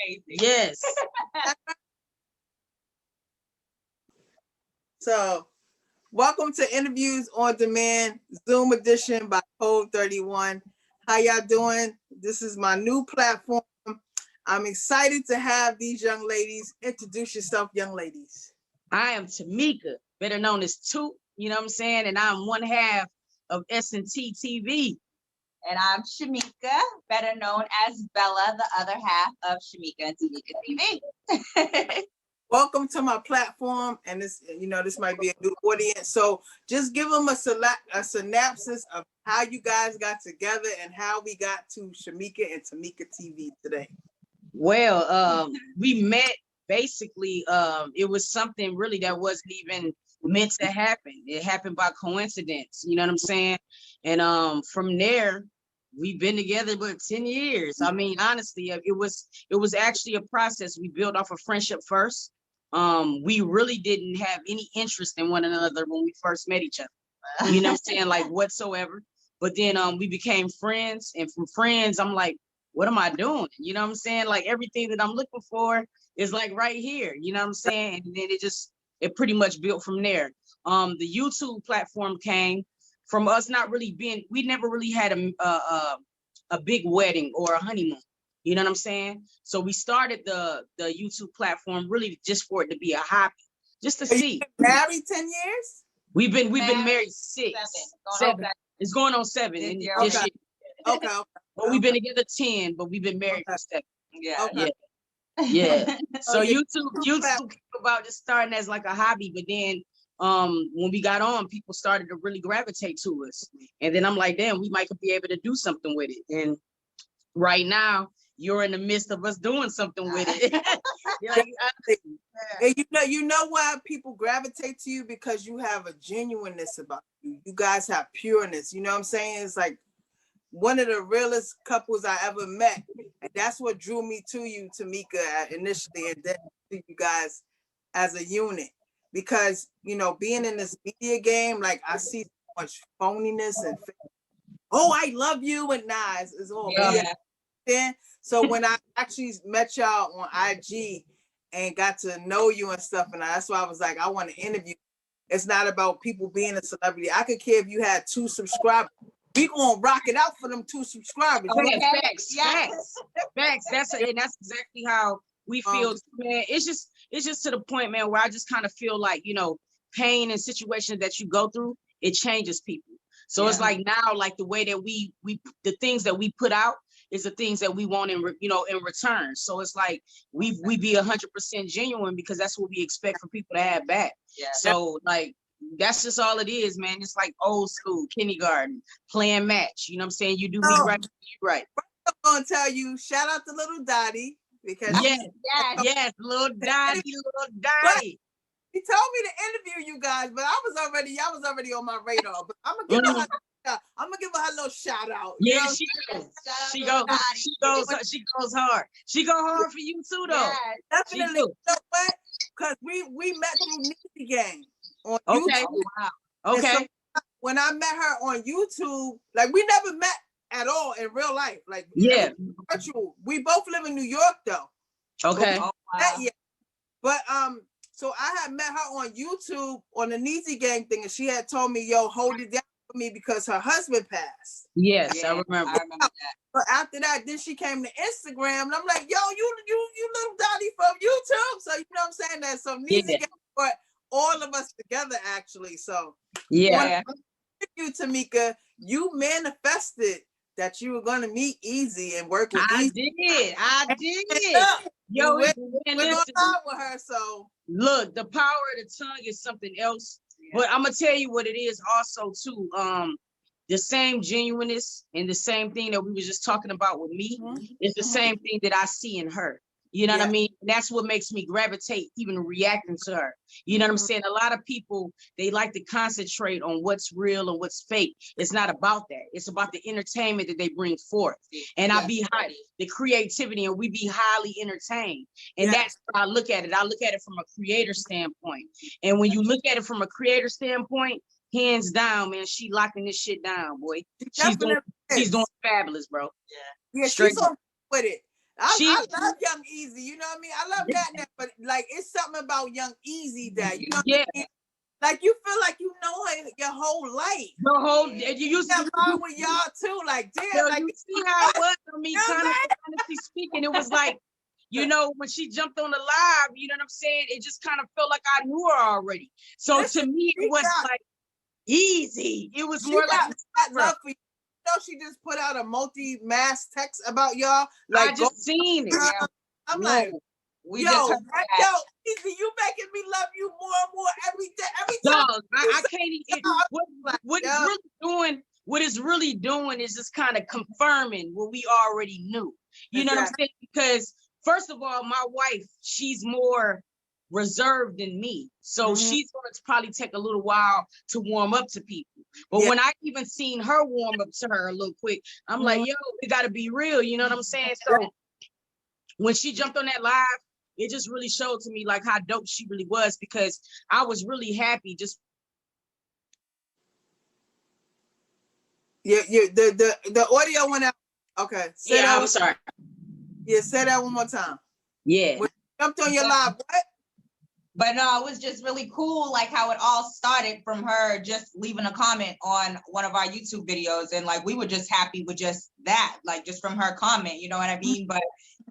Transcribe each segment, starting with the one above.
amazing. Yes. So, welcome to Interviews on Demand, Zoom edition by Code31. How y'all doing? This is my new platform. I'm excited to have these young ladies. Introduce yourself, young ladies. I am Tamika, better known as Toot, you know what I'm saying? And I'm one half of S&T TV. And I'm Shamika, better known as Bella, the other half of Shamika and Tamika TV. Welcome to my platform, and this might be a new audience. So just give them a synopsis of how you guys got together and how we got to Shamika and Tamika TV today. Well, we met basically, it was something really that wasn't even meant to happen. It happened by coincidence, you know what I'm saying? And from there, we've been together for 10 years. I mean, honestly, it was actually a process. We built off of friendship first. We really didn't have any interest in one another when we first met each other, you know what I'm saying, like whatsoever. But then we became friends, and from friends, I'm like, what am I doing? You know what I'm saying? Like everything that I'm looking for is like right here, you know what I'm saying? And then it pretty much built from there. The YouTube platform came from us not really being, we never really had a big wedding or a honeymoon. You know what I'm saying? So we started the YouTube platform really just for it to be a hobby, just to see. Married 10 years? We've been married 6, 7. It's going on 7 in this year. Okay. But we've been together 10, but we've been married for 7. Yeah. Okay. Yeah. So yeah. YouTube came about just starting as like a hobby, but then when we got on, people started to really gravitate to us. And then I'm like, damn, we might be able to do something with it. And right now, you're in the midst of us doing something with it. And you know why people gravitate to you? Because you have a genuineness about you. You guys have pureness. You know what I'm saying? It's like one of the realest couples I ever met. And that's what drew me to you, Tamika, initially, and then to you guys as a unit. Because, being in this media game, like I see so much phoniness and, oh, I love you, and nah, it's all then. So when I actually met y'all on IG and got to know you and stuff, and that's why I was like, I want to interview. It's not about people being a celebrity. I could care if you had 2 subscribers. We gonna rock it out for them 2 subscribers. Okay, facts. That's exactly how we feel, man. It's just to the point, man, where I just kind of feel like, pain and situations that you go through, it changes people. So it's like now, like the way that we the things that we put out is the things that we want in return. So it's like we be 100% genuine because that's what we expect for people to have back. Yeah. So like that's just all it is, man. It's like old school kindergarten playing match. You know what I'm saying? You do me right, you right. I'm gonna tell you, shout out to little Dottie because yes, little Dottie. He told me to interview you guys, but y'all was already on my radar. But I'm gonna give her a little shout out. Yeah, she goes hard. She go hard for you too, though. Yeah, definitely. You know what? Because we met through Nitty Gang on YouTube. Wow. Okay. So when I met her on YouTube, like we never met at all in real life. Like virtual. We both live in New York though. Okay. But so I had met her on YouTube on the Neezy Gang thing, and she had told me, yo, hold it down for me because her husband passed. Yes, I remember that. But after that, then she came to Instagram, and I'm like, yo, you little Dottie from YouTube. So you know what I'm saying? That so Neezy Gang brought all of us together actually. So thank you, Tamika, you manifested that you were going to meet Easy and work with Easy. I did. Yo, we're going on with her, so. Look, the power of the tongue is something else. Yeah. But I'm going to tell you what it is also, too. The same genuineness and the same thing that we were just talking about with me is the same thing that I see in her. You know what I mean? And that's what makes me gravitate even reacting to her. You know what I'm saying? A lot of people, they like to concentrate on what's real and what's fake. It's not about that. It's about the entertainment that they bring forth. And I be high, the creativity, and we be highly entertained. And that's how I look at it. I look at it from a creator standpoint. And when you look at it from a creator standpoint, hands down, man, she locking this shit down, boy. She's doing fabulous, bro. Yeah, she's on with it. I love Young Easy, you know what I mean? I love that, but like it's something about Young Easy that you know what I mean? Like you feel like you know her your whole life. The whole you used to along with y'all too. Like damn, like you see how it was for me, kind of honestly speaking. It was like, you know, when she jumped on the live, you know what I'm saying? It just kind of felt like I knew her already. So to me, it was like easy. It was more like love for you. You know, she just put out a multi-mass text about y'all. Like I just seen it. Yeah. I'm like, We yo, just Easy, you making me love you more and more every day, every time. Dog, I can't even. What it's really doing is just kind of confirming what we already knew. You know what I'm saying? Because first of all, my wife, she's more reserved than me. So she's going to probably take a little while to warm up to people. But when I even seen her warm up to her a little quick, I'm like, yo, we got to be real. You know what I'm saying? So when she jumped on that live, it just really showed to me like how dope she really was, because I was really happy just. The audio went out. Okay. I'm sorry. Yeah, say that one more time. Yeah. When you jumped on your live, what? But no, it was just really cool, like how it all started from her just leaving a comment on one of our YouTube videos. And like, we were just happy with just that, like just from her comment, you know what I mean? But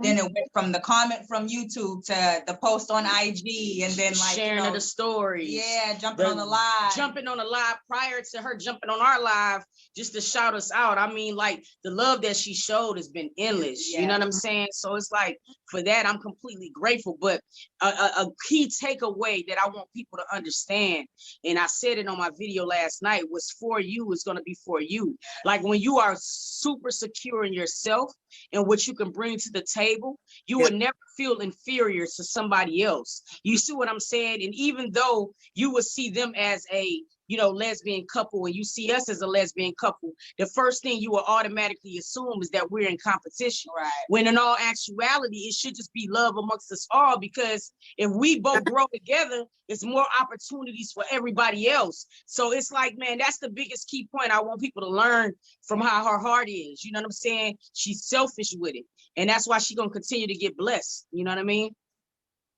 then it went from the comment from YouTube to the post on IG, and then like sharing of the stories. Yeah, jumping on the live. Jumping on the live prior to her jumping on our live just to shout us out. I mean, like the love that she showed has been endless. You know what I'm saying? So it's like, for that, I'm completely grateful. But a key takeaway that I want people to understand, and I said it on my video last night, was for you is going to be for you. Like when you are super secure in yourself and what you can bring to the table, you will never feel inferior to somebody else. You see what I'm saying? And even though you will see them as a, you know, lesbian couple, and you see us as a lesbian couple, the first thing you will automatically assume is that we're in competition. Right. When in all actuality, it should just be love amongst us all, because if we both grow together, there's more opportunities for everybody else. So it's like, man, that's the biggest key point I want people to learn from how her heart is. You know what I'm saying? She's selfish with it. And that's why she's going to continue to get blessed. You know what I mean?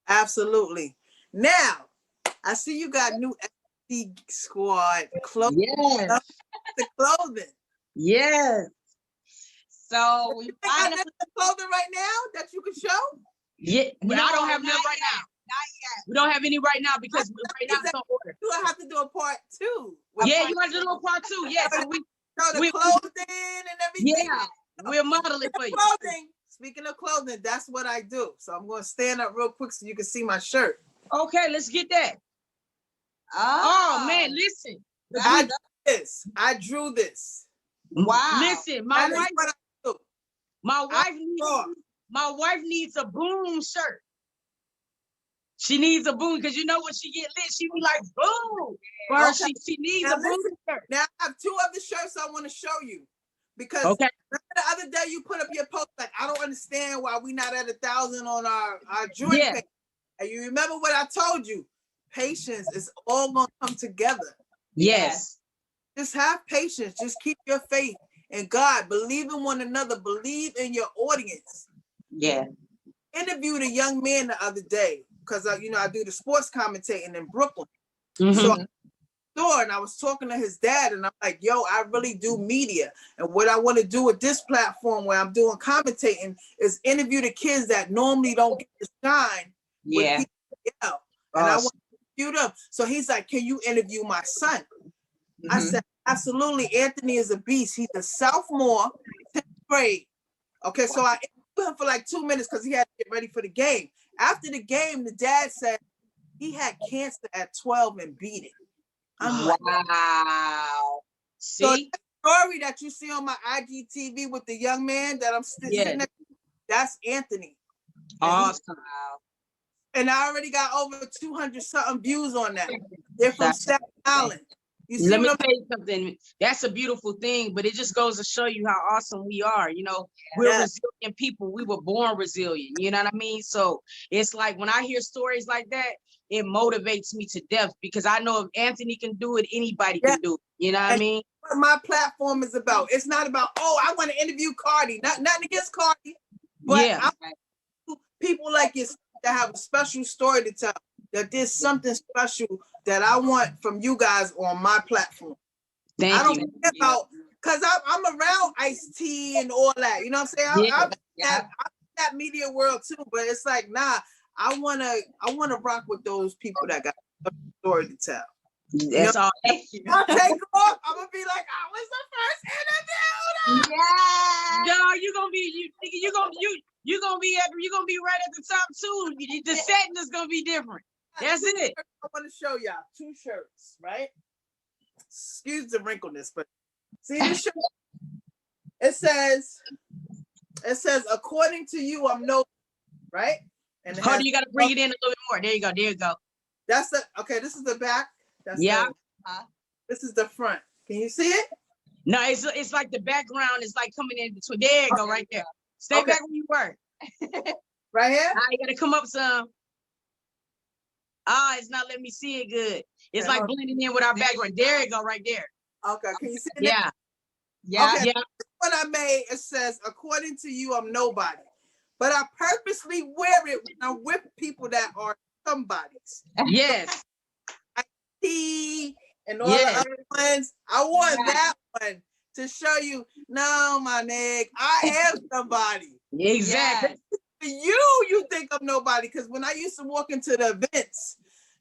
Absolutely. Now, I see you got new Squad clothing. Yes. The clothing. Yes. So we got the clothing right now that you can show? Yeah, no, I don't have none right now. Not yet. We don't have any right now because right now it's on order. You have to do a part 2. Yeah, you want to do a part 2? Yes. So the clothing and everything. Yeah, we'll model it for you. Clothing. Speaking of clothing, that's what I do. So I'm going to stand up real quick so you can see my shirt. Okay, let's get that. Oh man, listen. I drew this. Wow. Listen, my wife needs a boom shirt. She needs a boom, because you know when she get lit, she be like boom. Or she needs a boom shirt. Now I have 2 other shirts I want to show you, because remember the other day you put up your post like, I don't understand why we not at 1,000 on our joint page. And you remember what I told you? Patience is all gonna come together. Yes. Just have patience. Just keep your faith in God. Believe in one another. Believe in your audience. Yeah. Interviewed a young man the other day, because I do the sports commentating in Brooklyn. Mm-hmm. So and I was talking to his dad, and I'm like, yo, I really do media. And what I want to do with this platform where I'm doing commentating is interview the kids that normally don't get to shine. Yeah. And I want to interview them. So he's like, can you interview my son? Mm-hmm. I said, absolutely. Anthony is a beast. He's a sophomore, 10th grade. Okay, so I interviewed him for like 2 minutes because he had to get ready for the game. After the game, the dad said he had cancer at 12 and beat it. I'm like, wow. See? So that story that you see on my IGTV with the young man that I'm sitting next to, that's Anthony. Awesome. And I already got over 200 something views on that. They're from Staten Island. You see, let me tell you something. That's a beautiful thing, but it just goes to show you how awesome we are. You know, we're resilient people. We were born resilient. You know what I mean? So it's like when I hear stories like that, it motivates me to death, because I know if Anthony can do it, anybody can do it. You know what I mean? What my platform is about. It's not about, oh, I want to interview Cardi. Nothing against Cardi. But Yeah. people like you that have a special story to tell, that there's something special that I want from you guys on my platform. Thank I don't you. care about, because I'm around Ice-T and all that. You know what I'm saying? Yeah. I'm in that media world too, but it's like, nah, I wanna rock with those people that got a story to tell. That's all. I'll take off. I'm gonna be like, I was the first interview. Yeah. No, you're gonna be right at the top too. The setting is gonna be different. That's it. I want to show y'all 2 shirts, right? Excuse the wrinkleness, but see this shirt? It says, according to you, I'm no, right? And it Hold on, has, you gotta bring it in a little bit more. There you go. There you go. that's the, okay, this is the back. That's Yeah. this is the front. Can you see it? No, it's like the background is like coming in between. There you go, right there. Stay Okay. back where you were. Right here? Now you gotta come up some. Ah, it's not letting me see it good. It's Okay, like hold on. blending in with our background. There you go, right there. Okay, can you see it? Yeah. Yeah. Okay. Yeah. What I made, it says, according to you, I'm nobody. But I purposely wear it when I'm with people that are somebodies. Yes. T and all Yes. the other ones. I want Yeah. that one to show you, no, my nigga, I am somebody. Exactly. You think I'm nobody. Because when I used to walk into the events,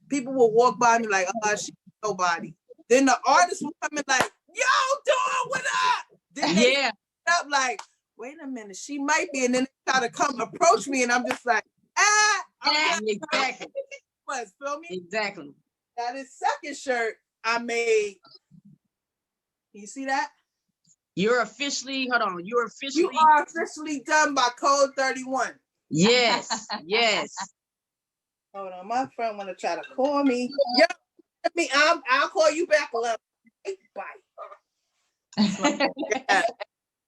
people would walk by me like, oh, she's nobody. Then the artists would come in like, yo, dog, what up? Then they Yeah. up like, wait a minute, she might be. And then they try to come approach me, and I'm just like, I'm just Exactly. feel me? Exactly. Now this second shirt I made. Can you see that? You're officially, hold on. You're officially. You are officially done by Code 31. Yes. Yes. Hold on, my friend wanna try to call me. Yo, I'll call you back a little. Bye. Yeah,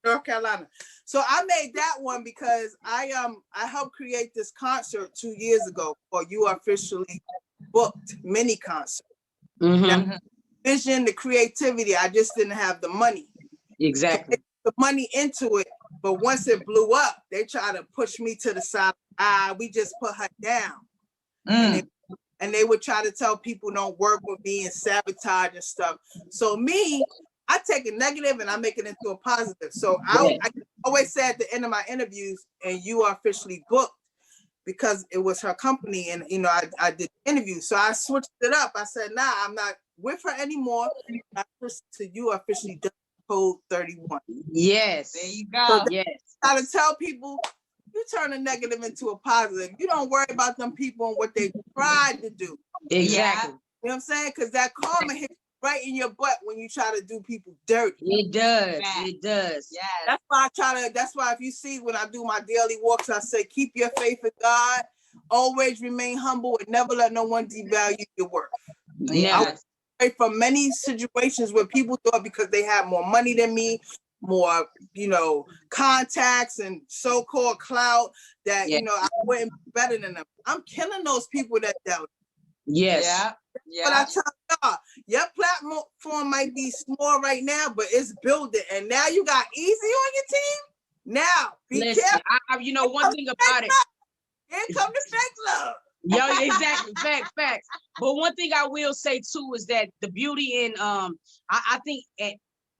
North Carolina. So I made that one because I helped create this concert 2 years ago called You Are Officially Booked mini concert. Mm-hmm. Vision, the creativity, I just didn't have the money. Exactly. The money into it, but once it blew up, they try to push me to the side. We just put her down. And they would try to tell people don't work with me and sabotage and stuff. So me, I take a negative and I make it into a positive. So I always say at the end of my interviews, and you are officially booked, because it was her company, and you know I did interviews. So I switched it up. I said, nah, I'm not with her anymore. I switched to you are officially done. Code 31. Yes. There you go. Yes. I gotta tell people, you turn a negative into a positive. You don't worry about them people and what they tried to do. Exactly. You know what I'm saying? Because that karma hits right in your butt when you try to do people dirty. It does. Right. It does. Yes. That's why if you see when I do my daily walks, I say, keep your faith in God, always remain humble, and never let no one devalue your worth. Yes. From many situations where people thought because they had more money than me, more, contacts and so-called clout, that, I wouldn't be better than them. I'm killing those people that doubt. Yes. Yeah. But I Yeah. tell y'all, your platform might be small right now, but it's building. And now you got Easy on your team. Now, be Listen, careful. one thing about it. Here come the fake love. Yo, exactly. Facts. But one thing I will say too is that the beauty in I think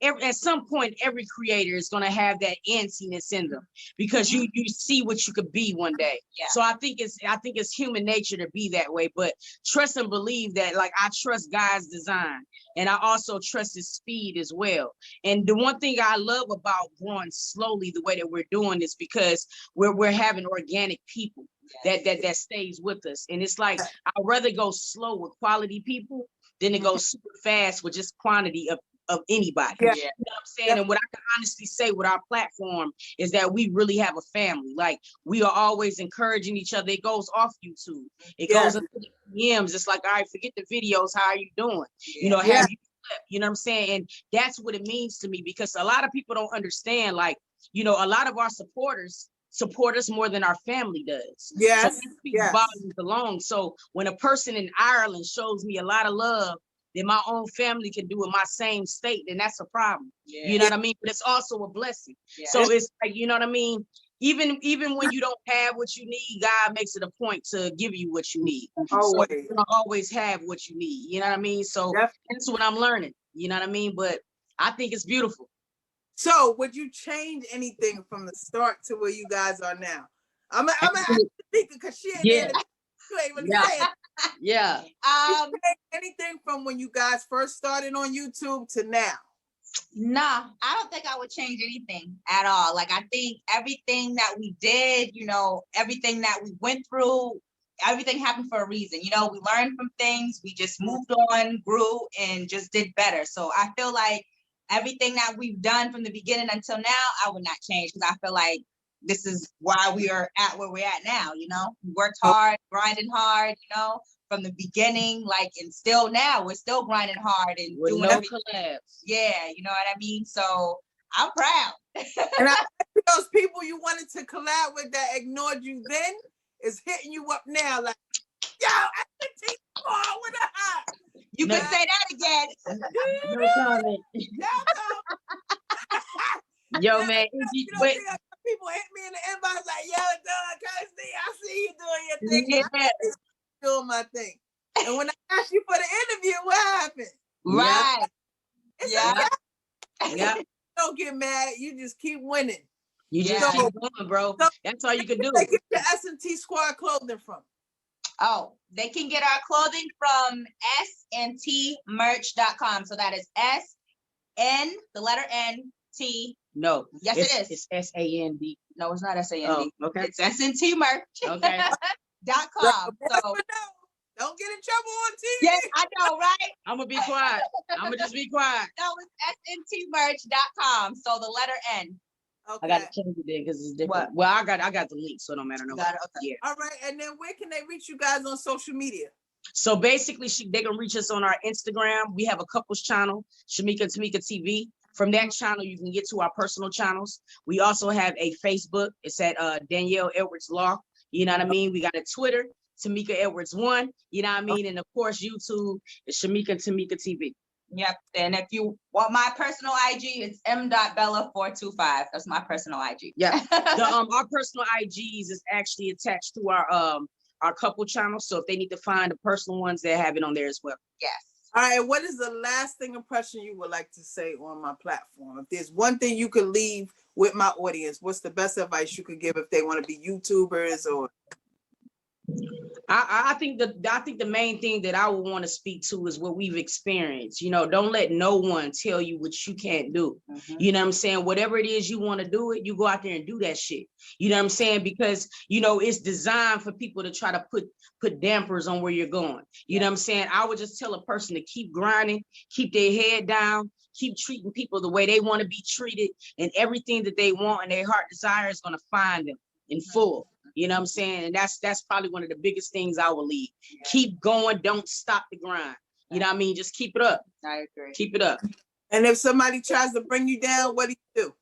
at some point every creator is gonna have that antsiness in them, because you see what you could be one day. Yeah. So I think it's human nature to be that way. But trust and believe that, like, I trust God's design, and I also trust his speed as well. And the one thing I love about growing slowly the way that we're doing is because we're having organic people that stays with us. And it's like, I'd rather go slow with quality people than to go super fast with just quantity of anybody. Yeah. You know what I'm saying? And what I can honestly say with our platform is that we really have a family. Like, we are always encouraging each other. It goes off YouTube. It goes into the DMs. It's like, all right, forget the videos. How are you doing? Have you slept? You know what I'm saying? And that's what it means to me, because a lot of people don't understand, like, a lot of our supporters support us more than our family does. Yes. So we speak volumes alone. So when a person in Ireland shows me a lot of love that my own family can do in my same state, then that's a problem. You know what I mean? But it's also a blessing. So it's like, you know what I mean? even when you don't have what you need, God makes it a point to give you what you need. Always. So you're gonna always have what you need. You know what I mean? So that's what I'm learning. You know what I mean? But I think it's beautiful. So would you change anything from the start to where you guys are now? I'm asking because she ain't there. You ain't really saying. Yeah. Anything from when you guys first started on YouTube to now? Nah, I don't think I would change anything at all. Like, I think everything that we did, you know, everything that we went through, everything happened for a reason. You know, we learned from things, we just moved on, grew, and just did better. So I feel like everything that we've done from the beginning until now, I would not change, because I feel like this is why we are at where we're at now. You know, we worked hard, grinding hard, you know, from the beginning, like, and still now we're still grinding hard and with doing no everything. collabs. Yeah, you know what I mean? So I'm proud. And those people you wanted to collab with that ignored you then is hitting you up now like, yo, with a hot. You can say that again. No comment. Yo, man. People hit me in the inbox like, yo, dog, Kirsty, I see you doing your thing. Yeah. Doing my thing. And when I asked you for the interview, what happened? Right. Yeah. Don't get mad. You just keep winning. You just keep going, bro. That's all you can do. Where get your S&T Squad clothing from? Oh, they can get our clothing from sntmerch.com. So that is SN, the letter N, T. No. Yes, it is. It's SAND. No, it's not SAND. Oh, okay. It's SNTmerch. Okay. .com. So don't get in trouble on TV. yes, I know, right? I'm gonna be quiet. I'm gonna just be quiet. No, it's SNTmerch.com. So the letter N. Okay. I gotta change it there because it's different. What? Well, I got the link, so it don't matter no more. Okay. Yeah. All right, and then where can they reach you guys on social media? So basically, they can reach us on our Instagram. We have a couples channel, Shamika and Tamika TV. From that channel, you can get to our personal channels. We also have a Facebook. It's at Danielle Edwards Law. You know what I mean? We got a Twitter, Tamika Edwards 1. You know what I mean? And of course, YouTube is Shamika and Tamika TV. Yep. And if you want my personal IG, it's m.bella425. That's my personal IG. Yeah. Our personal IGs is actually attached to our couple channel. So if they need to find the personal ones, they have it on there as well. Yes. All right. What is the lasting impression you would like to say on my platform? If there's one thing you could leave with my audience, what's the best advice you could give if they want to be YouTubers or? I think the main thing that I would want to speak to is what we've experienced. You know, don't let no one tell you what you can't do. Mm-hmm. You know what I'm saying? Whatever it is you want to do it, you go out there and do that shit. You know what I'm saying? Because, you know, it's designed for people to try to put dampers on where you're going. You know what I'm saying? I would just tell a person to keep grinding, keep their head down, keep treating people the way they want to be treated, and everything that they want and their heart desire is going to find them in full. You know what I'm saying? And that's probably one of the biggest things I will leave. Yeah. Keep going. Don't stop the grind. You know what I mean? Just keep it up. I agree. Keep it up. And if somebody tries to bring you down, what do you do?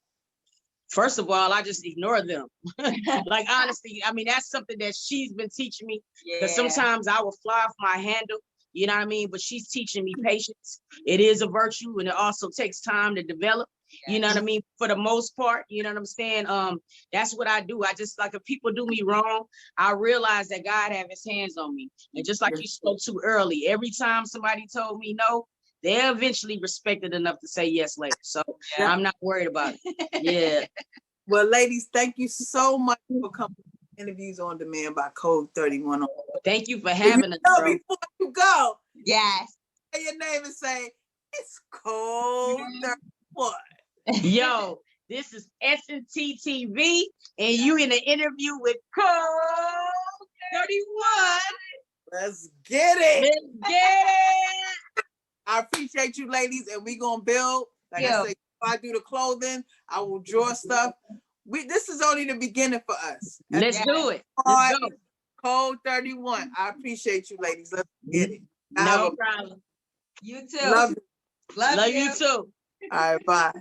First of all, I just ignore them. Like, honestly, I mean, that's something that she's been teaching me. Because sometimes I will fly off my handle. You know what I mean? But she's teaching me patience. It is a virtue, and it also takes time to develop. You know what I mean? For the most part, you know what I'm saying? That's what I do. I just, like, if people do me wrong, I realize that God have his hands on me. And just like you spoke to early, every time somebody told me no, they eventually respected enough to say yes later. So I'm not worried about it. Yeah. Well, ladies, thank you so much for coming to Interviews on Demand by Code 31. Thank you for having us, bro. Before you go, yes, say your name and say, it's Code 31. Yo, this is S&T TV, and you in an interview with Code 31. Let's get it. Let's get it. I appreciate you, ladies, and we gonna build. Like I say, if I do the clothing, I will draw stuff. This is only the beginning for us. Let's do it. Let's go. Code 31. I appreciate you, ladies. Let's get it. No problem. You too. Love you. Love you too. All right, bye.